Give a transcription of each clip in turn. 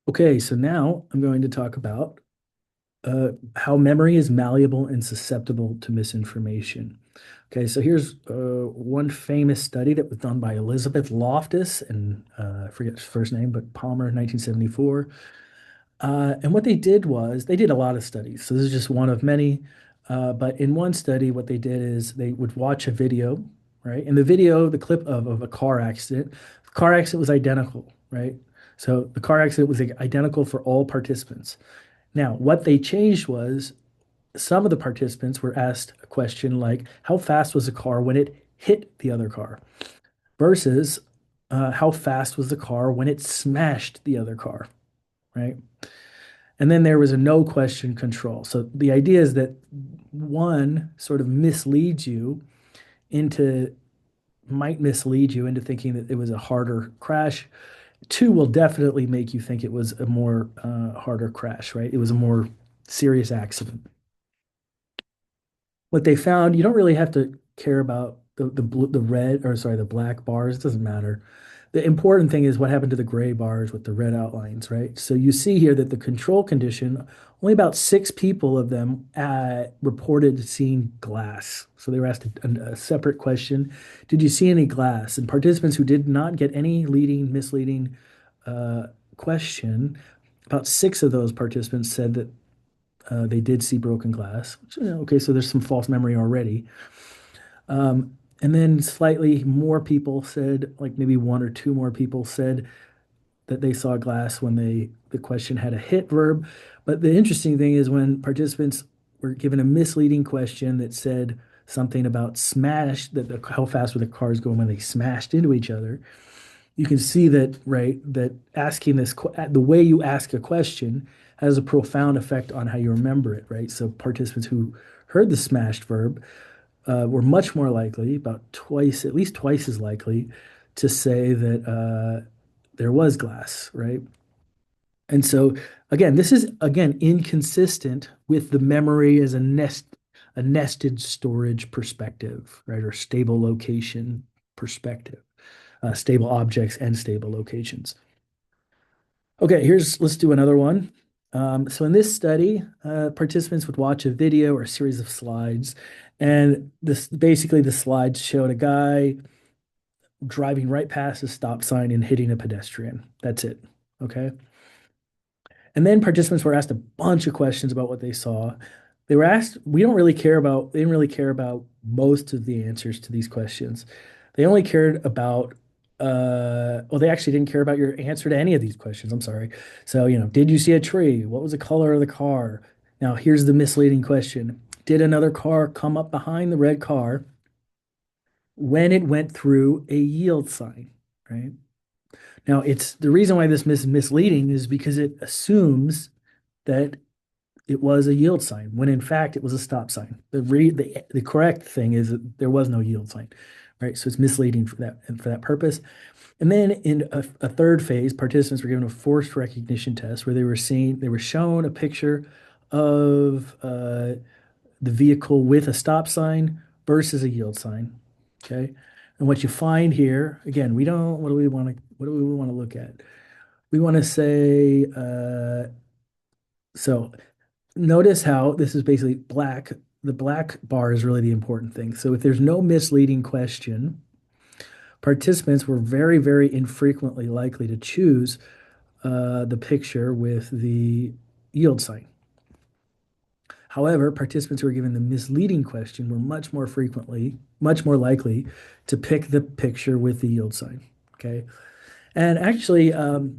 Okay, so now I'm going to talk about how memory is malleable and susceptible to misinformation. Okay, so here's one famous study that was done by Elizabeth Loftus and I forget his first name, but Palmer, 1974. And what they did was they did a lot of studies. So this is just one of many. But in one study, what they did is they would watch a video, right? And the video, the clip of a car accident, the car accident was identical, right? So the car accident was identical for all participants. Now, what they changed was some of the participants were asked a question like, how fast was the car when it hit the other car? Versus how fast was the car when it smashed the other car, right? And then there was a no question control. So the idea is that one sort of into might mislead you into thinking that it was a harder crash. Two will definitely make you think it was a more harder crash, right? It was a more serious accident. What they found, you don't really have to care about the red or sorry, the black bars. It doesn't matter. The important thing is what happened to the gray bars with the red outlines, right? So you see here that the control condition, only about 6 people of them reported seeing glass. So they were asked a separate question: Did you see any glass? And participants who did not get any misleading uh, question, about 6 of those participants said that they did see broken glass. Which, okay, so there's some false memory already. And then slightly more people said, like maybe one or two more people said that they saw glass when the question had a hit verb. But the interesting thing is when participants were given a misleading question that said something about smash, how fast were the cars going when they smashed into each other, you can see that, right, that asking the way you ask a question has a profound effect on how you remember it, right? So participants who heard the smashed verb were much more likely, about twice, at least twice as likely, to say that there was glass, right? And so again, this is again inconsistent with the memory as a nested storage perspective, right? Or stable location perspective, stable objects and stable locations. Okay, let's do another one. So in this study, participants would watch a video or a series of slides, and this basically the slides showed a guy driving right past a stop sign and hitting a pedestrian. That's it. Okay. And then participants were asked a bunch of questions about what they saw. They didn't really care about most of the answers to these questions. They only cared about, well, they actually didn't care about your answer to any of these questions. I'm sorry. So, did you see a tree? What was the color of the car? Now, here's the misleading question. Did another car come up behind the red car when it went through a yield sign? Right? Now, it's the reason why this is misleading is because it assumes that it was a yield sign when in fact it was a stop sign. The correct thing is that there was no yield sign, right? So it's misleading for that purpose. And then in a third phase, participants were given a forced recognition test where they were shown a picture of the vehicle with a stop sign versus a yield sign. Okay. And what you find here, again, we don't, what do we want to look at? We want to say, so notice how this is basically black. The black bar is really the important thing. So if there's no misleading question, participants were very, very infrequently likely to choose the picture with the yield sign. However, participants who were given the misleading question were much more likely to pick the picture with the yield sign. Okay. And actually,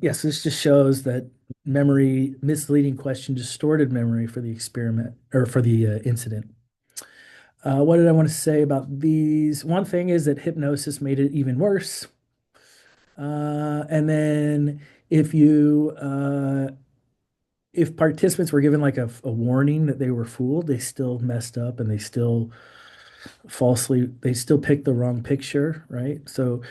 yes, this just shows that misleading question distorted memory for the experiment or for the incident. What did I want to say about these? One thing is that hypnosis made it even worse. And then if you if participants were given like a warning that they were fooled, they still messed up and they still picked the wrong picture, right? So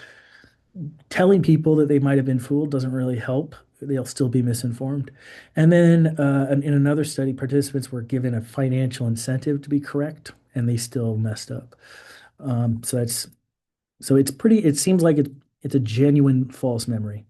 telling people that they might have been fooled doesn't really help. They'll still be misinformed. And then in another study, participants were given a financial incentive to be correct, and they still messed up. So it's pretty. It seems like it's a genuine false memory.